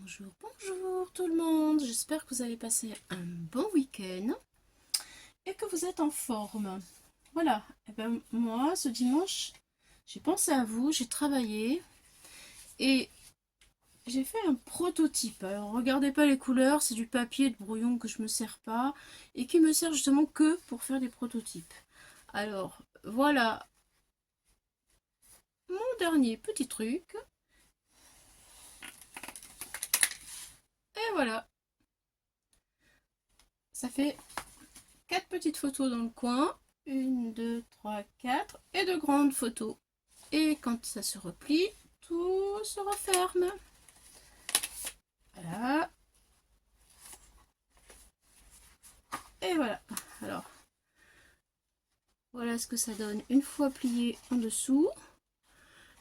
Bonjour, bonjour tout le monde. J'espère que vous avez passé un bon week-end et que vous êtes en forme. Voilà, et ben moi ce dimanche, j'ai pensé à vous, j'ai travaillé et j'ai fait un prototype. Alors regardez pas les couleurs, c'est du papier de brouillon que je me sers pas et qui me sert justement que pour faire des prototypes. Alors voilà mon dernier petit truc et voilà, ça fait 4 petites photos dans le coin. Une, deux, trois, quatre. Et de grandes photos. Et quand ça se replie, tout se referme. Voilà. Et voilà. Alors, voilà ce que ça donne une fois plié en dessous.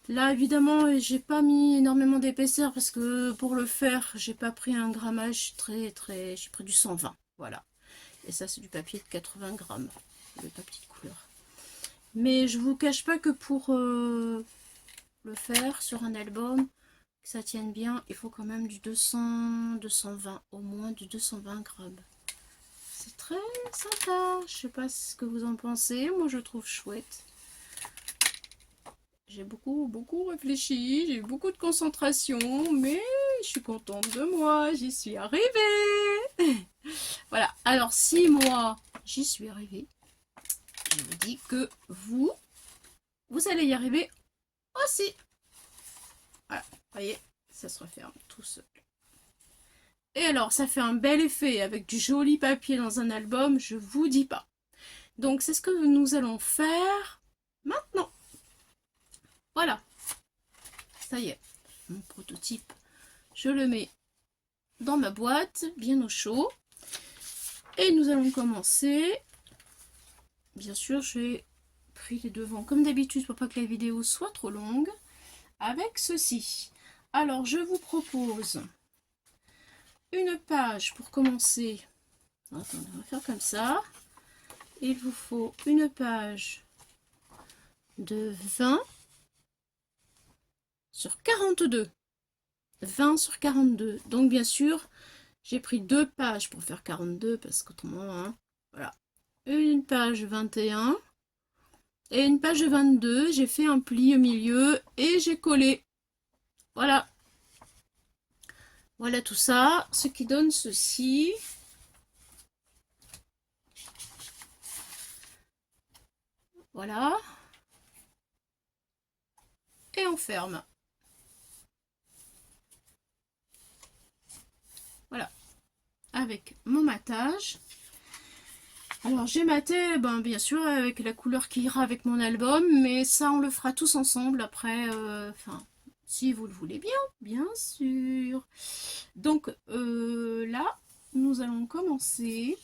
Là, évidemment, j'ai pas mis énormément d'épaisseur parce que pour le faire, j'ai pas pris un grammage très. J'ai pris du 120. Voilà. Et ça, c'est du papier de 80 grammes. Le papier de couleur. Mais je vous cache pas que pour le faire sur un album, que ça tienne bien, il faut quand même du 200-220, au moins du 220 grammes. C'est très sympa. Je sais pas ce que vous en pensez. Moi, je trouve chouette. J'ai beaucoup réfléchi. J'ai eu beaucoup de concentration. Mais je suis contente de moi. J'y suis arrivée. Voilà. Alors, si moi, j'y suis arrivée, je vous dis que vous allez y arriver aussi. Voilà. Vous voyez, ça se referme tout seul. Et alors, ça fait un bel effet avec du joli papier dans un album, je vous dis pas. Donc, c'est ce que nous allons faire maintenant. Voilà, ça y est, mon prototype, je le mets dans ma boîte, bien au chaud. Et nous allons commencer. Bien sûr, j'ai pris les devants comme d'habitude pour pas que la vidéo soit trop longue. Avec ceci. Alors, je vous propose une page pour commencer. Attendez, on va faire comme ça. Il vous faut une page de 20 sur 42. 20 sur 42. Donc bien sûr, j'ai pris deux pages pour faire 42 parce qu'autrement, hein, voilà. Une page 21 et une page 22. J'ai fait un pli au milieu et j'ai collé. Voilà. Voilà tout ça, ce qui donne ceci. Voilà. Et on ferme. Voilà. Avec mon matage. Alors j'ai maté, ben, bien sûr, avec la couleur qui ira avec mon album, mais ça on le fera tous ensemble après, enfin, si vous le voulez bien sûr. Donc là, nous allons commencer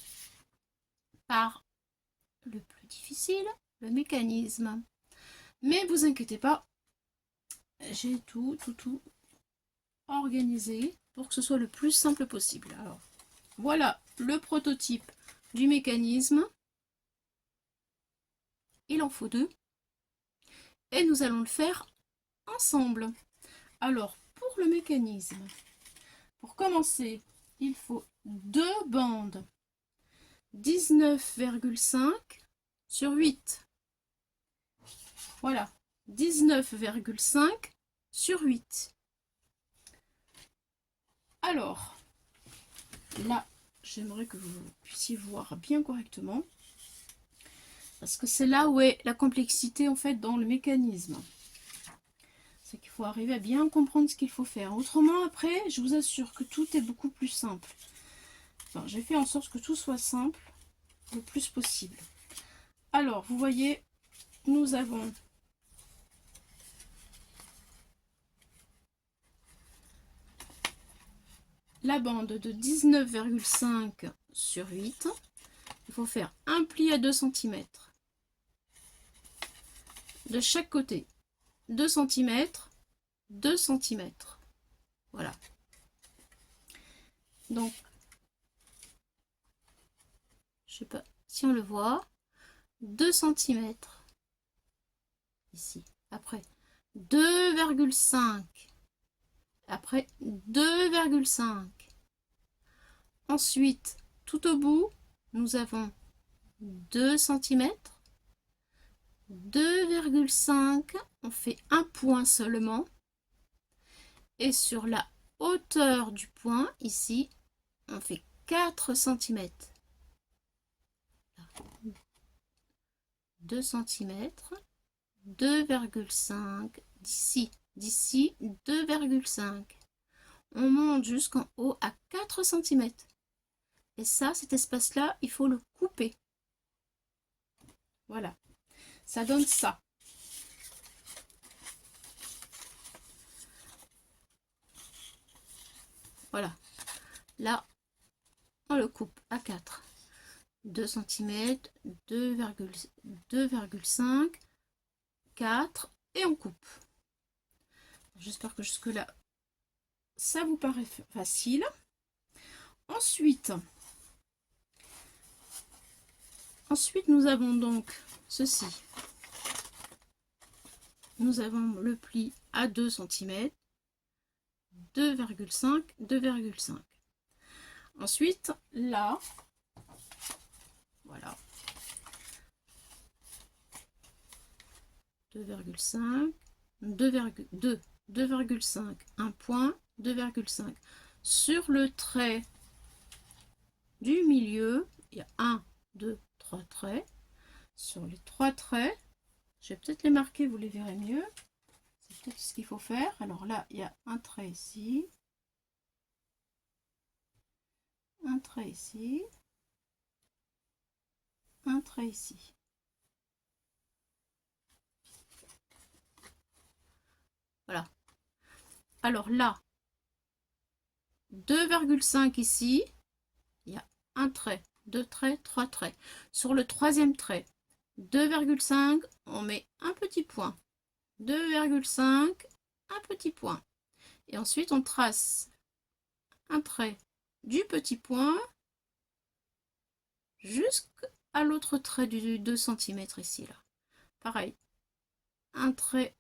par le plus difficile, le mécanisme. Mais vous inquiétez pas, j'ai tout organisé pour que ce soit le plus simple possible. Alors, voilà le prototype du mécanisme. Il en faut deux. Et nous allons le faire ensemble. Alors, pour le mécanisme, pour commencer, il faut deux bandes 19,5 sur 8. Voilà, 19,5 sur 8. Alors, là, j'aimerais que vous puissiez voir bien correctement, parce que c'est là où est la complexité en fait dans le mécanisme. C'est qu'il faut arriver à bien comprendre ce qu'il faut faire. Autrement, après, je vous assure que tout est beaucoup plus simple. Enfin, j'ai fait en sorte que tout soit simple le plus possible. Alors, vous voyez, nous avons la bande de 19,5 sur 8. Il faut faire un pli à 2 cm de chaque côté. 2 cm, 2 cm. Voilà. Donc, je sais pas si on le voit, 2 cm ici. Après, 2,5 Après 2,5. Ensuite, tout au bout, nous avons 2 cm, 2,5, on fait un point seulement. Et sur la hauteur du point, ici, on fait 4 cm. 2 cm, 2,5, d'ici 2,5. On monte jusqu'en haut à 4 cm. Et ça, cet espace-là, il faut le couper. Voilà, ça donne ça. Voilà, là, on le coupe à 4. 2 cm, 2,5, 4 et on coupe. J'espère que jusque-là, ça vous paraît facile. Ensuite, nous avons donc ceci. Nous avons le pli à 2 cm, 2,5, 2,5. Ensuite, là, voilà, 2,5, 2,2, 2,5, un point, 2,5. Sur le trait du milieu, il y a 1, 2, 3 traits. Sur les 3 traits, je vais peut-être les marquer, vous les verrez mieux. C'est peut-être ce qu'il faut faire. Alors là, il y a un trait ici, un trait ici, un trait ici. Voilà. Alors là, 2,5 ici, il y a un trait, 2 traits, 3 traits. Sur le troisième trait, 2,5, on met un petit point. 2,5, un petit point. Et ensuite, on trace un trait du petit point jusqu'à l'autre trait du 2 cm ici. Là. Pareil, un trait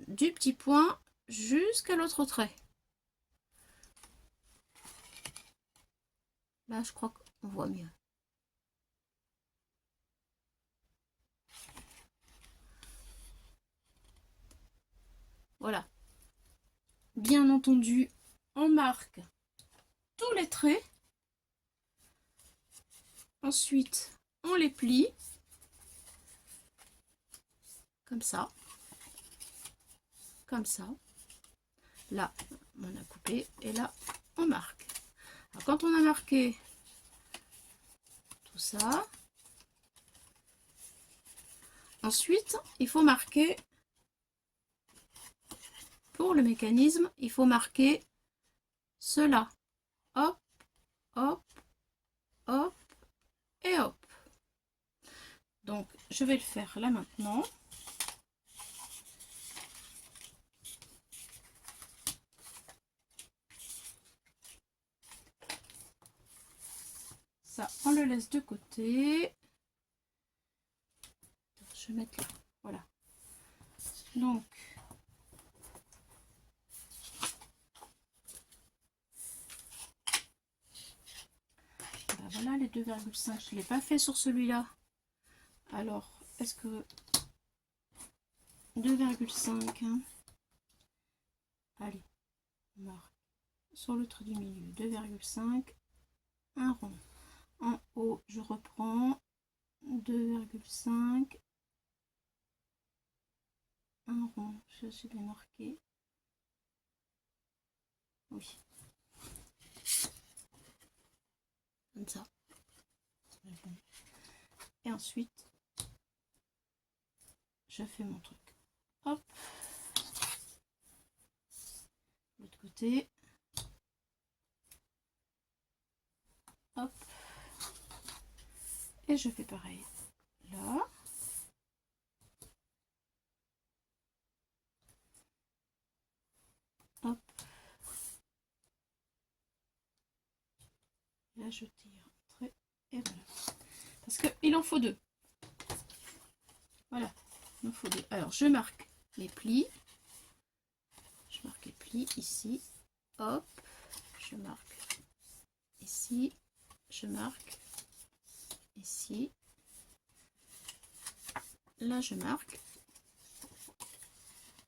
du petit point jusqu'à l'autre trait. Là, je crois qu'on voit mieux. Voilà. Bien entendu, on marque tous les traits. Ensuite, on les plie. Comme ça. Comme ça. Là, on a coupé. Et là, on marque. Alors, quand on a marqué tout ça, ensuite, il faut marquer, pour le mécanisme, il faut marquer cela. Hop, hop, hop et hop. Donc, je vais le faire là maintenant. Ça, on le laisse de côté. Je vais mettre là. Voilà. Donc, ben voilà les 2,5. Je ne l'ai pas fait sur celui-là. Alors, est-ce que 2,5 hein? Allez, on marque sur le trait du milieu 2,5, un rond. En haut, je reprends 2,5, un rond. Je suis bien marqué. Oui. Comme ça. Et ensuite, je fais mon truc. Hop. L'autre côté. Hop. Et je fais pareil. Là. Hop. Là, je tire. Très. Et voilà. Parce qu'il en faut deux. Voilà. Il en faut deux. Alors, je marque les plis. Je marque les plis. plie ici, hop, je marque ici, je marque ici, là je marque,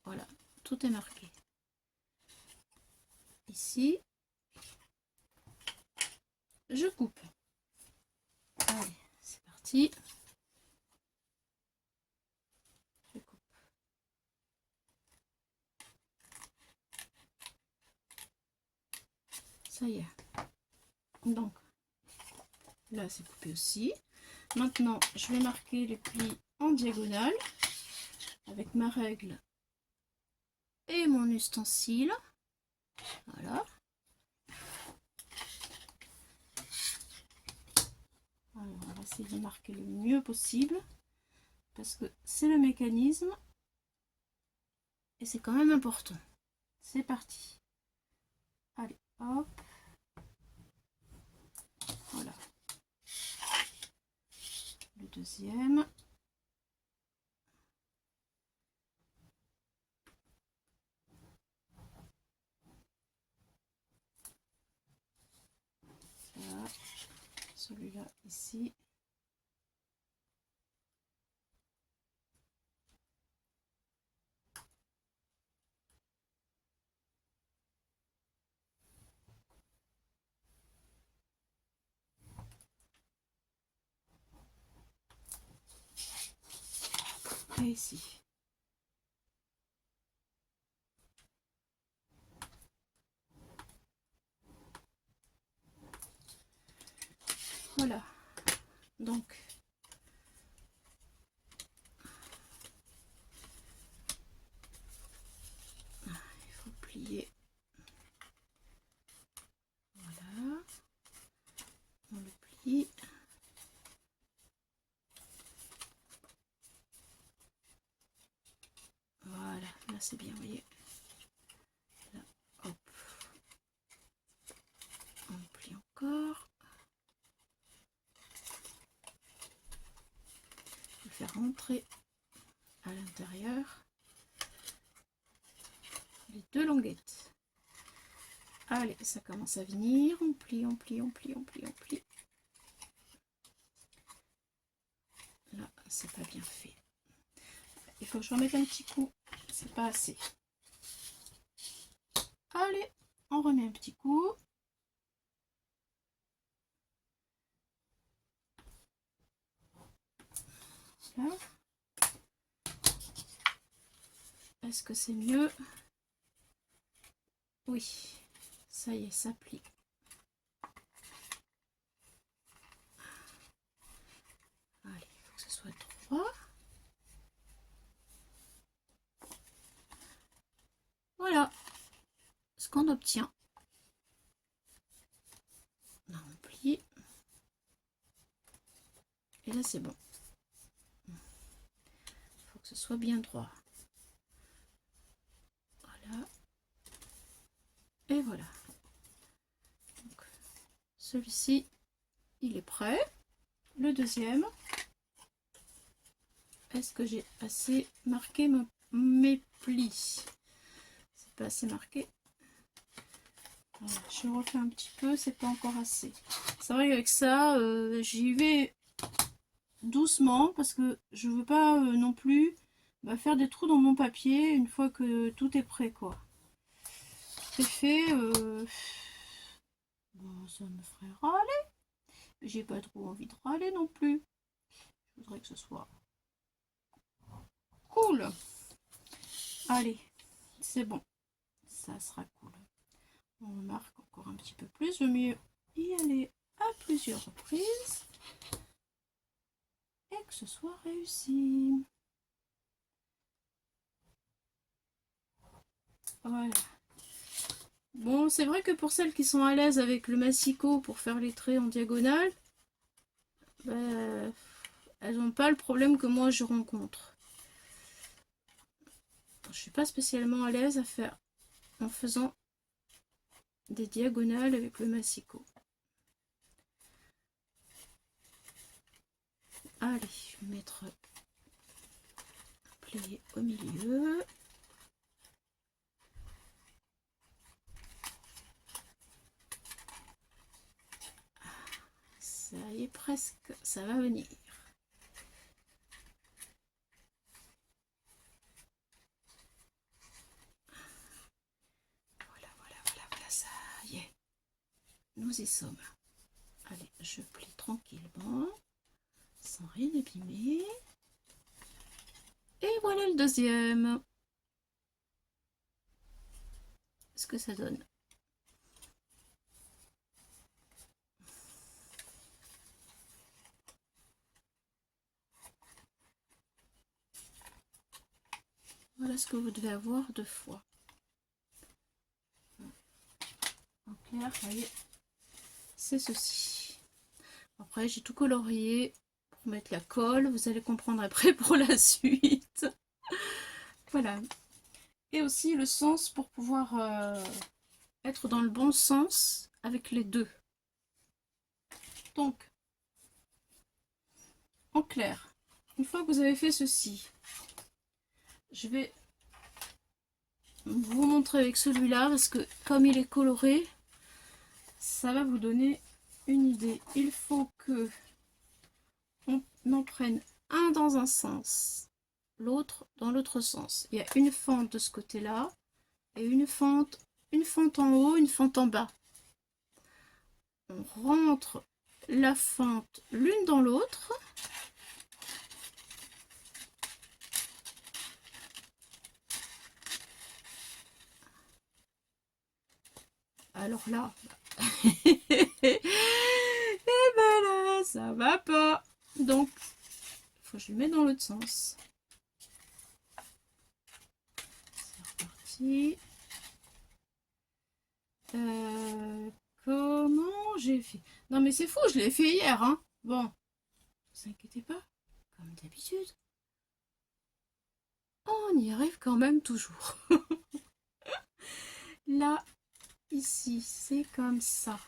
voilà, tout est marqué. Ici, je coupe. Allez, c'est parti. Je coupe. Ça y est. Donc, là c'est coupé aussi. Maintenant, je vais marquer les plis en diagonale avec ma règle et mon ustensile. Voilà. Alors, on va essayer de marquer le mieux possible parce que c'est le mécanisme et c'est quand même important. C'est parti. Allez, hop. Voilà. Le deuxième. Voilà. Celui-là ici. Et ici. Voilà. Donc, il faut plier. Voilà. On le plie. Voilà, là c'est bien, vous voyez. Là, hop. On plie encore. Je vais faire rentrer à l'intérieur les deux languettes. Allez, ça commence à venir. On plie, on plie, on plie, on plie, on plie. Là, c'est pas bien fait. Il faut que je remette un petit coup. C'est pas assez. Allez, on remet un petit coup. Là. Est-ce que c'est mieux? Oui, ça y est, ça plie. Allez, il faut que ce soit droit. Voilà ce qu'on obtient. Là, on plie. Et là, c'est bon. Il faut que ce soit bien droit. Voilà. Et voilà. Celui-ci, il est prêt. Le deuxième. Est-ce que j'ai assez marqué mes plis? C'est pas assez marqué. Voilà, je refais un petit peu, c'est pas encore assez. C'est vrai qu'avec ça, j'y vais doucement parce que je veux pas non plus faire des trous dans mon papier une fois que tout est prêt, quoi. C'est fait. Bon, ça me ferait râler. Mais j'ai pas trop envie de râler non plus. Je voudrais que ce soit cool. Allez, c'est bon. Ça sera cool. On marque encore un petit peu plus. Vaut mieux y aller à plusieurs reprises et que ce soit réussi. Voilà. Bon, c'est vrai que pour celles qui sont à l'aise avec le massicot pour faire les traits en diagonale, elles n'ont pas le problème que moi je rencontre. Je suis pas spécialement à l'aise à faire en faisant des diagonales avec le massicot. Allez, je vais mettre un plié au milieu. voyez, presque, ça va venir. Voilà, voilà, voilà, voilà, ça y est. Nous y sommes. Allez, je plie tranquillement, sans rien abîmer. Et voilà le deuxième. Ce que ça donne. Voilà ce que vous devez avoir 2 fois. En clair, vous voyez, c'est ceci. Après, j'ai tout colorié pour mettre la colle. Vous allez comprendre après pour la suite. Voilà. Et aussi le sens pour pouvoir être dans le bon sens avec les deux. Donc, en clair, une fois que vous avez fait ceci, je vais vous montrer avec celui-là parce que comme il est coloré, ça va vous donner une idée. Il faut que on en prenne un dans un sens, l'autre dans l'autre sens. Il y a une fente de ce côté-là et une fente en haut, une fente en bas. On rentre la fente l'une dans l'autre. Alors là, et ben là, ça va pas. Donc, il faut que je le mette dans l'autre sens. C'est reparti. Comment j'ai fait? Non mais c'est fou, je l'ai fait hier, hein. Bon, ne vous inquiétez pas, comme d'habitude. On y arrive quand même toujours. Là, ici, c'est comme ça.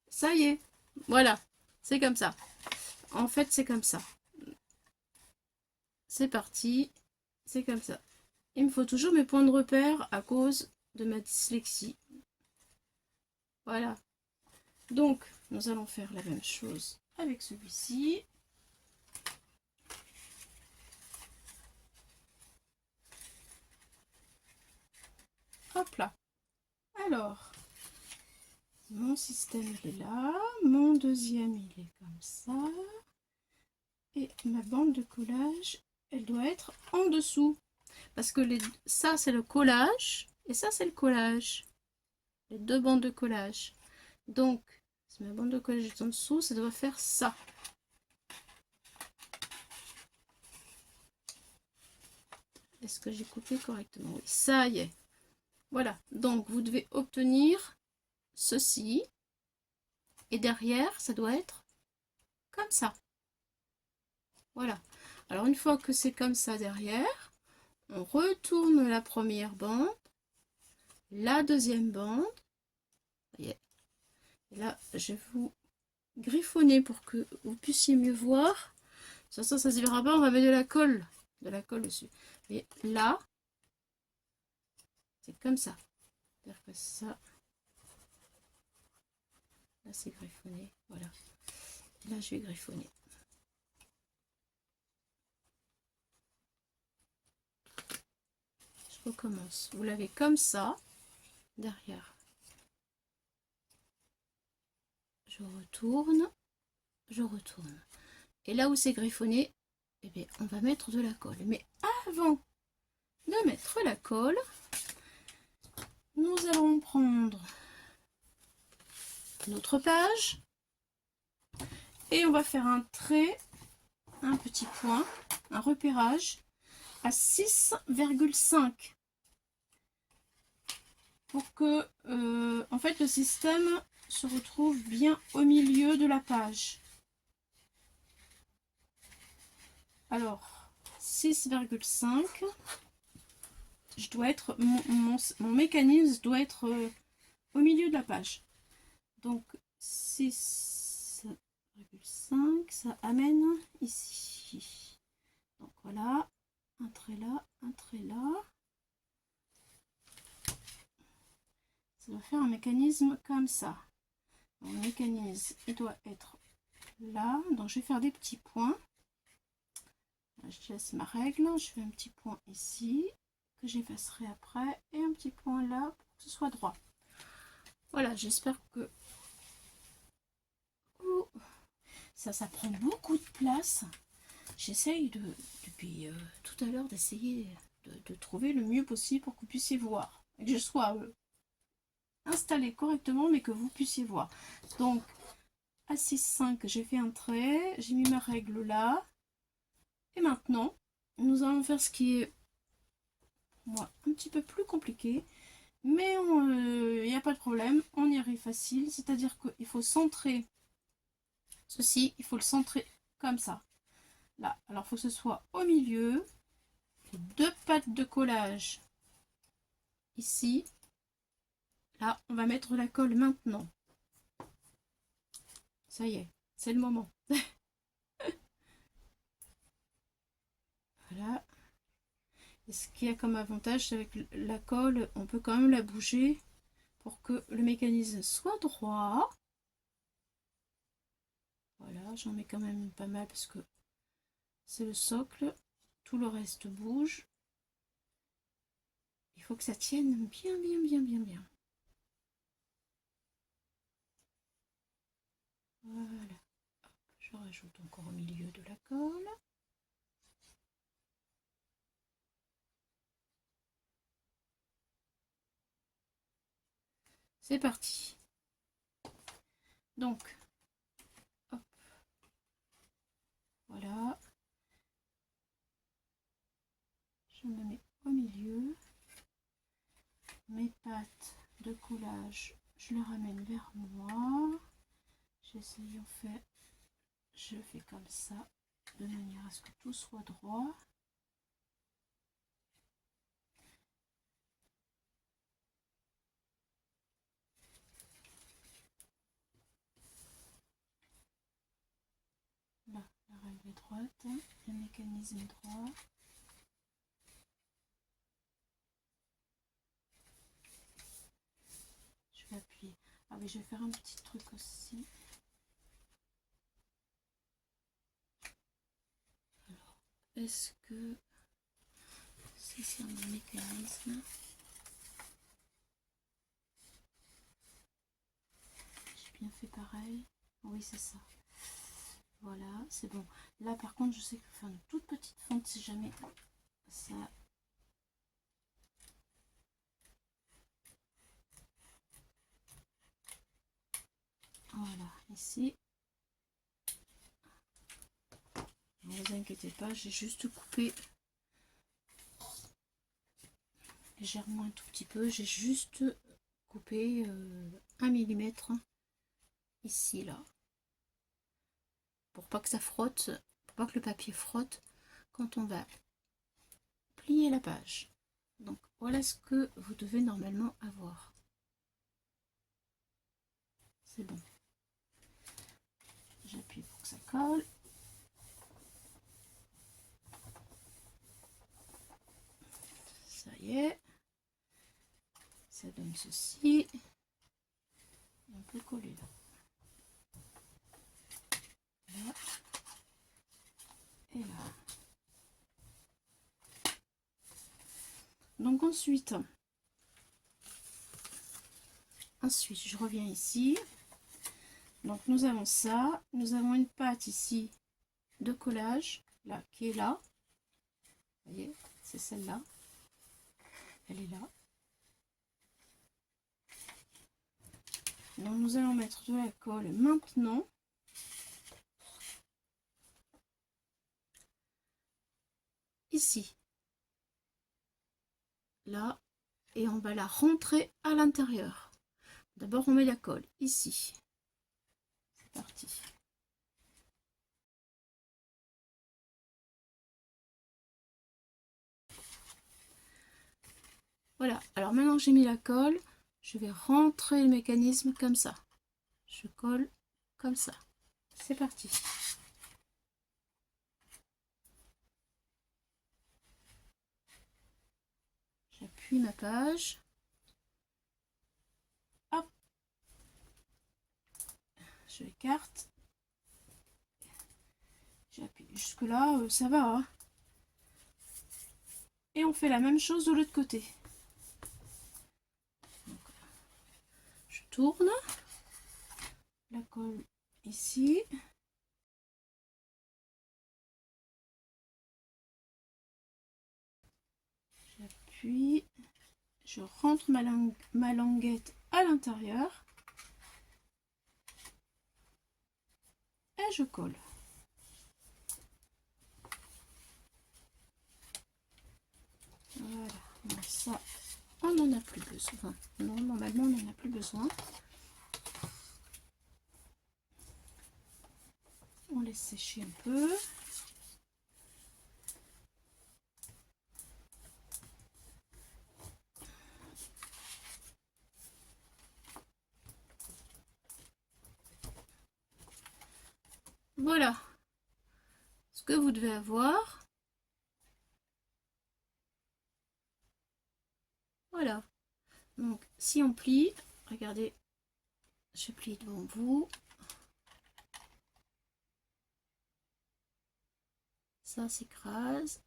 Ça y est, voilà, c'est comme ça. En fait, c'est comme ça. C'est parti, c'est comme ça. Il me faut toujours mes points de repère à cause de ma dyslexie. Voilà. Donc, nous allons faire la même chose avec celui-ci. Hop là. Alors, mon système il est là. Mon deuxième il est comme ça. Et ma bande de collage, elle doit être en dessous. Parce que ça c'est le collage et ça c'est le collage. Les deux bandes de collage. Donc, si ma bande de collage est en dessous, ça doit faire ça. Est-ce que j'ai coupé correctement? Oui, ça y est. Voilà, donc vous devez obtenir ceci. Et derrière, ça doit être comme ça. Voilà. Alors, une fois que c'est comme ça derrière, on retourne la première bande, la deuxième bande. Et là, je vais vous griffonner pour que vous puissiez mieux voir. De toute façon, ça ne se verra pas, on va mettre de la colle dessus. Et là, c'est comme ça. C'est-à-dire que ça, là c'est griffonné, voilà. Et là, je vais griffonner. Je recommence. Vous l'avez comme ça, derrière. Je retourne, je retourne. Et là où c'est griffonné, eh bien, on va mettre de la colle. Mais avant de mettre la colle, nous allons prendre notre page et on va faire un trait, un petit point, un repérage à 6,5 pour que en fait le système se retrouve bien au milieu de la page. Alors 6,5, je dois être mon mécanisme doit être au milieu de la page. Donc 6,5, ça amène ici. Donc voilà, un trait là, un trait là. Ça doit faire un mécanisme comme ça. Mon mécanisme, il doit être là. Donc je vais faire des petits points. Je laisse ma règle, je fais un petit point ici, que j'effacerai après, et un petit point là, pour que ce soit droit. Voilà, j'espère que... Ouh, ça prend beaucoup de place. J'essaye depuis tout à l'heure d'essayer de trouver le mieux possible pour que vous puissiez voir. Et que je sois installé correctement, mais que vous puissiez voir. Donc, à 6,5, j'ai fait un trait, j'ai mis ma règle là. Et maintenant, nous allons faire ce qui est moi, un petit peu plus compliqué. Mais il n'y a pas de problème, on y arrive facile. C'est-à-dire qu'il faut centrer ceci, il faut le centrer comme ça. Là, alors il faut que ce soit au milieu. Les deux pattes de collage ici. Là, on va mettre la colle maintenant. Ça y est, c'est le moment. Voilà. Et ce qu'il y a comme avantage, c'est avec la colle, on peut quand même la bouger pour que le mécanisme soit droit. Voilà, j'en mets quand même pas mal parce que c'est le socle. Tout le reste bouge. Il faut que ça tienne bien, bien, bien, bien, bien. Voilà. Hop, je rajoute encore au milieu de la colle. C'est parti. Donc, hop. Voilà. Je me mets au milieu. Mes pattes de collage, je les ramène vers moi. J'essaye en fait, je fais comme ça, de manière à ce que tout soit droit. Là, la règle est droite, le mécanisme est droit. Je vais appuyer. Ah oui, je vais faire un petit truc aussi. Alors, est-ce que c'est un mécanisme? J'ai bien fait pareil. Oui, c'est ça. Voilà, c'est bon. Là, par contre, je sais qu'il faut faire une toute petite fente si jamais ça... Voilà, ici. Ne vous inquiétez pas, j'ai juste coupé légèrement un tout petit peu. J'ai juste coupé 1 millimètre ici, là. Pour pas que ça frotte, pour pas que le papier frotte quand on va plier la page. Donc voilà ce que vous devez normalement avoir. C'est bon. J'appuie pour que ça colle. Ça y est. Ça donne ceci. On peut coller là. Là. Et là. Donc ensuite, je reviens ici. Donc nous avons ça, nous avons une pâte ici de collage, là, qui est là. Vous voyez, c'est celle-là. Elle est là. Donc nous allons mettre de la colle maintenant. Ici. Là. Et on va la rentrer à l'intérieur. D'abord on met la colle ici. C'est parti. Voilà, alors maintenant que j'ai mis la colle, je vais rentrer le mécanisme comme ça. Je colle comme ça. C'est parti. J'appuie ma page. Hop. Je l'écarte. jusque là ça va, hein. Et on fait la même chose de l'autre côté. Donc, je tourne la colle ici. J'appuie, je rentre ma languette à l'intérieur et je colle. Voilà, bon, ça on n'en a plus besoin. Non, normalement on n'en a plus besoin. On laisse sécher un peu. Voilà ce que vous devez avoir. Voilà. Donc si on plie, regardez, je plie devant vous. Ça s'écrase.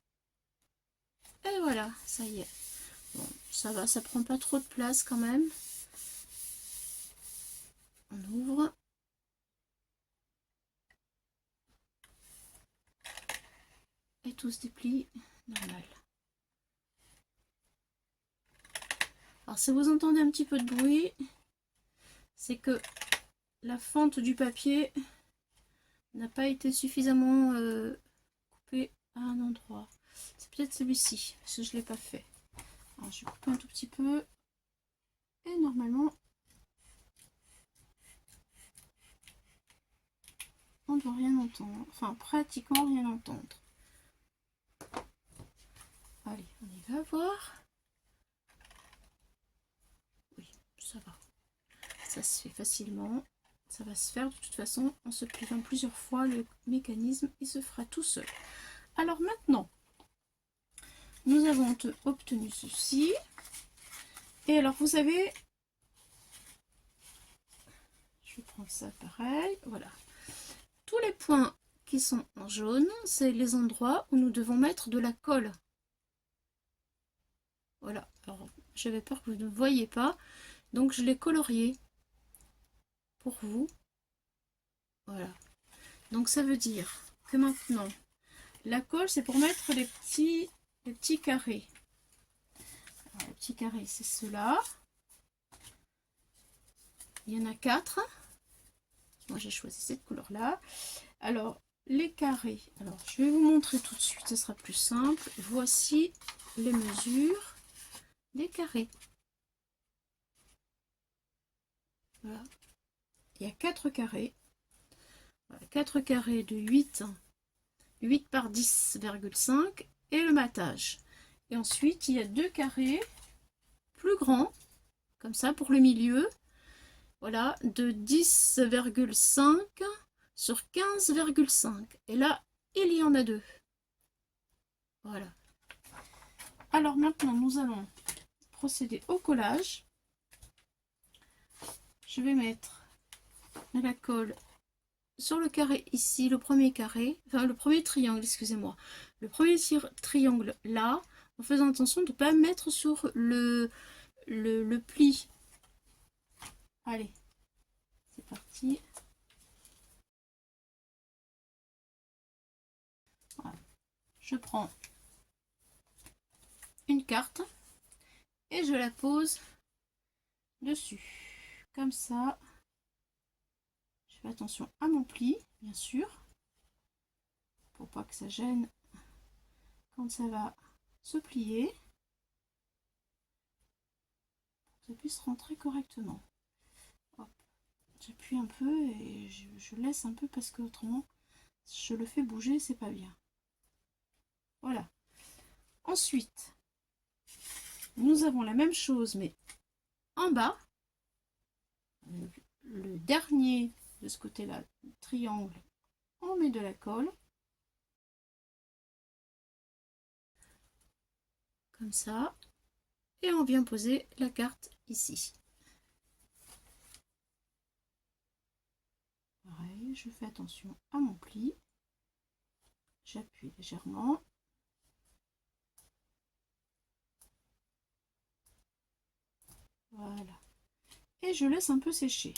Et voilà, ça y est. Bon, ça va, ça prend pas trop de place quand même. On ouvre. Et tout se déplie normal. Alors si vous entendez un petit peu de bruit, c'est que la fente du papier n'a pas été suffisamment coupée à un endroit. C'est peut-être celui-ci, parce que je ne l'ai pas fait. Alors je coupe un tout petit peu. Et normalement, on ne doit rien entendre. Enfin, pratiquement rien entendre. Allez, on y va voir. Oui, ça va. Ça se fait facilement. Ça va se faire de toute façon en se pliant plusieurs fois. Le mécanisme, il se fera tout seul. Alors maintenant, nous avons obtenu ceci. Et alors, vous savez, je vais prendre ça pareil. Voilà. Tous les points qui sont en jaune, c'est les endroits où nous devons mettre de la colle. Voilà. Alors, j'avais peur que vous ne voyiez pas. Donc, je l'ai colorié pour vous. Voilà. Donc, ça veut dire que maintenant, la colle, c'est pour mettre les petits carrés. Alors, les petits carrés, c'est ceux-là. Il y en a 4. Moi, j'ai choisi cette couleur-là. Alors, les carrés. Alors, je vais vous montrer tout de suite. Ce sera plus simple. Voici les mesures des carrés. Voilà. Il y a 4 carrés. Voilà, 4 carrés de 8 par 10,5 et le matage. Et ensuite, il y a 2 carrés plus grands, comme ça, pour le milieu. Voilà, de 10,5 sur 15,5. Et là, il y en a 2. Voilà. Alors maintenant, nous allons procéder au collage. Je vais mettre de la colle sur le carré ici, le premier carré, enfin le premier triangle, excusez-moi. Le premier triangle là, en faisant attention de ne pas mettre sur le pli. Allez, c'est parti. Voilà. Je prends une carte et je la pose dessus. Comme ça. Je fais attention à mon pli, bien sûr. Pour pas que ça gêne quand ça va se plier. Pour que ça puisse rentrer correctement. J'appuie un peu et je laisse un peu parce que autrement je le fais bouger, c'est pas bien. Voilà. Ensuite, nous avons la même chose mais en bas. Le dernier de ce côté-là, triangle, on met de la colle. Comme ça. Et on vient poser la carte ici. Pareil, je fais attention à mon pli. J'appuie légèrement. Voilà. Et je laisse un peu sécher.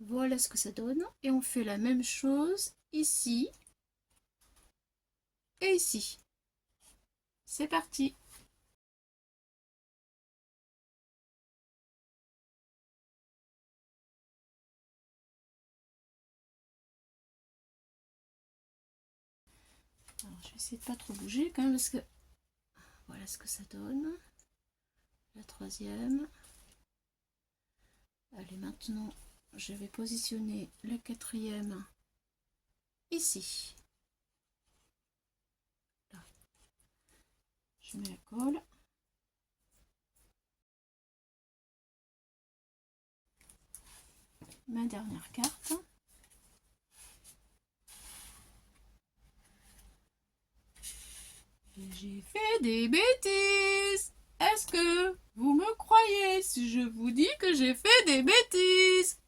Voilà ce que ça donne. Et on fait la même chose ici et ici. C'est parti! Alors, je vais essayer de pas trop bouger quand même parce que voilà ce que ça donne. La troisième. Allez, maintenant, je vais positionner la quatrième ici. Là. Je mets la colle. Ma dernière carte. J'ai fait des bêtises. Est-ce que vous me croyez si je vous dis que j'ai fait des bêtises?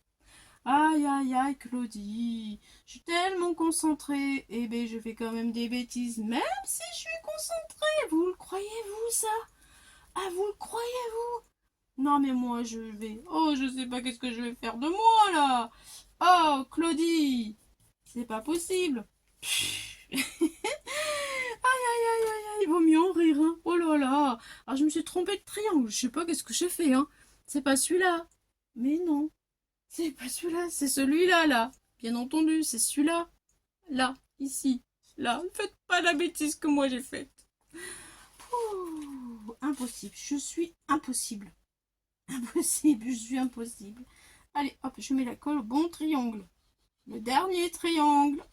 Aïe, aïe, aïe, Claudie. Je suis tellement concentrée. Eh bien, je fais quand même des bêtises, même si je suis concentrée. Vous le croyez-vous, ça? Ah, vous le croyez-vous? Non, mais moi, je vais... Oh, je sais pas qu'est-ce que je vais faire de moi, là. Oh, Claudie. C'est pas possible. Aïe, aïe, aïe, aïe, aïe, il vaut mieux en rire, hein. Oh là là. Ah, je me suis trompée de triangle. Je sais pas qu'est-ce que j'ai fait, hein. C'est pas celui-là. Mais non. C'est pas celui-là. C'est celui-là, là. Bien entendu, c'est celui-là. Là, ici. Là. Faites pas la bêtise que moi j'ai faite. Ouh, impossible. Je suis impossible. Impossible. Je suis impossible. Allez, hop, je mets la colle au bon triangle. Le dernier triangle.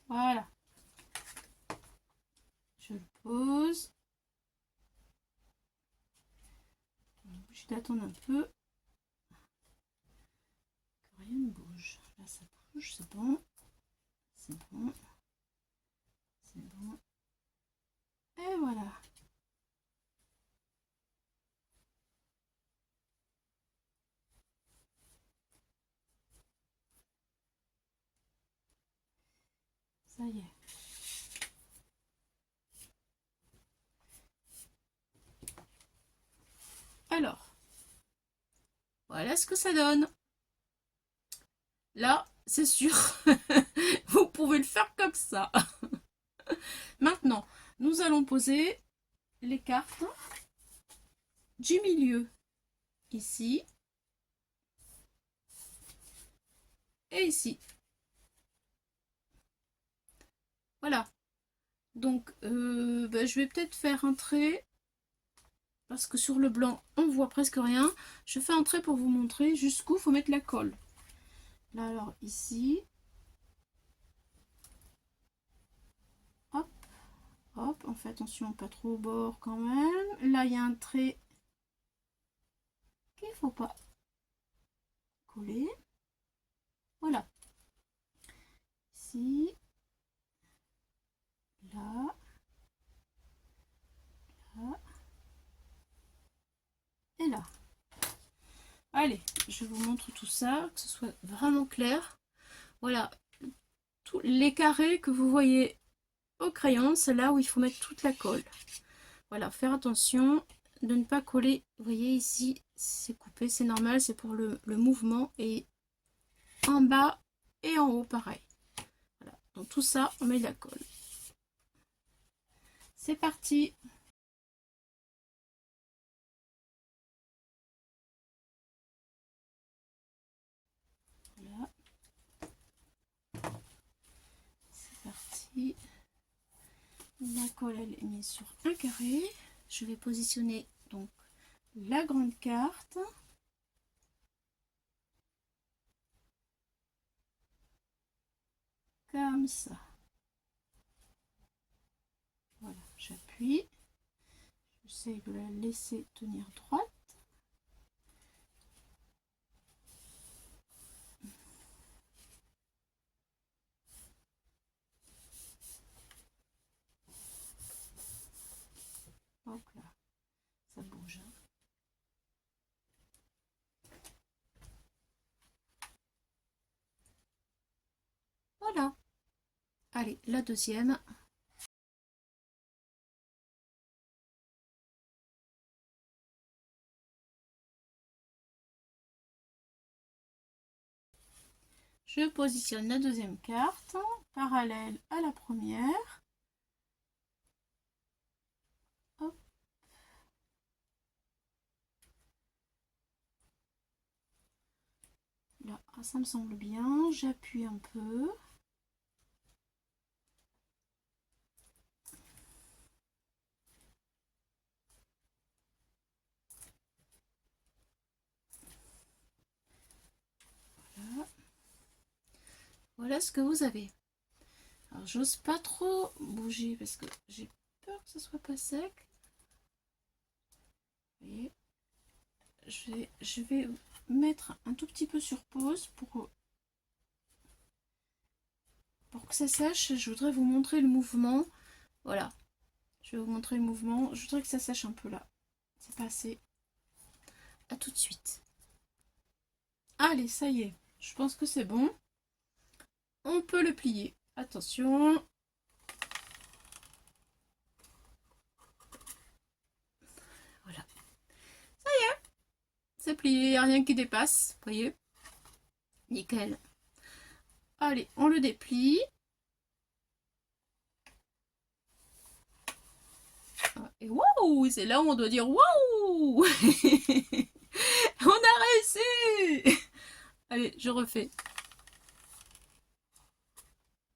Voilà. Je le pose. Je d'attendre un peu. Que rien ne bouge. Là, ça bouge. C'est bon. C'est bon. C'est bon. Et voilà. Ça y est. Alors, voilà ce que ça donne. Là, c'est sûr, vous pouvez le faire comme ça. Maintenant, nous allons poser les cartes du milieu. Ici. Et ici. Voilà. Donc, je vais peut-être faire un trait. Parce que sur le blanc, on voit presque rien. Je fais un trait pour vous montrer jusqu'où il faut mettre la colle. Là, alors, ici. Hop. Hop. On fait attention, pas trop au bord quand même. Là, il y a un trait qu'il ne faut pas coller. Voilà. Ici. Là. Là. Et là. Allez, je vous montre tout ça, que ce soit vraiment clair. Voilà, tous les carrés que vous voyez au crayon, c'est là où il faut mettre toute la colle. Voilà, faire attention de ne pas coller. Vous voyez ici, c'est coupé, c'est normal, c'est pour le mouvement. Et en bas et en haut, pareil. Voilà, donc tout ça, on met de la colle. C'est parti! Voilà. C'est parti. La colle elle est mise sur un carré. Je vais positionner donc la grande carte. Comme ça. Voilà, j'appuie. J'essaie de la laisser tenir droite. Hop là, ça bouge. Allez, la deuxième. Je positionne la deuxième carte parallèle à la première. Hop. Là, ça me semble bien. J'appuie un peu. Voilà. Voilà ce que vous avez. Alors, j'ose pas trop bouger parce que j'ai peur que ce soit pas sec. Vous voyez, je vais mettre un tout petit peu sur pause pour que ça sèche. Je voudrais vous montrer le mouvement. Voilà. Je vais vous montrer le mouvement. Je voudrais que ça sèche un peu là. C'est pas assez. À tout de suite. Allez, ça y est. Je pense que c'est bon. On peut le plier. Attention. Voilà. Ça y est. C'est plié. Il n'y a rien qui dépasse. Vous voyez? Nickel. Allez, on le déplie. Et waouh! C'est là où on doit dire waouh! On a réussi! Allez, je refais.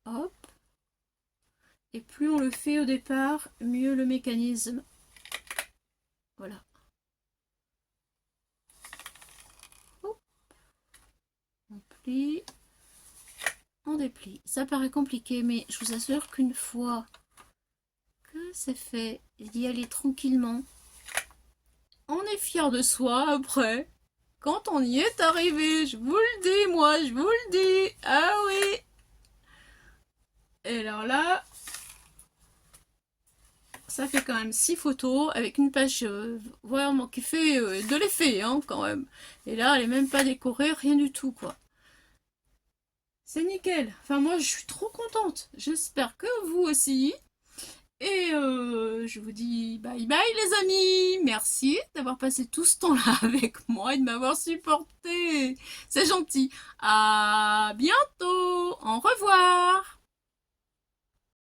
Hop. Et plus on le fait au départ, mieux le mécanisme. Voilà. Hop. On plie. On déplie. Ça paraît compliqué, mais je vous assure qu'une fois que c'est fait, d'y aller tranquillement, on est fier de soi après. Quand on y est arrivé, je vous le dis, moi, je vous le dis. Ah oui. Et alors là, ça fait quand même 6 photos avec une page vraiment qui fait de l'effet hein, quand même. Et là, elle est même pas décorée, rien du tout quoi. C'est nickel. Enfin moi, je suis trop contente. J'espère que vous aussi. Et je vous dis bye bye les amis. Merci d'avoir passé tout ce temps-là avec moi et de m'avoir supporté. C'est gentil. À bientôt. Au revoir.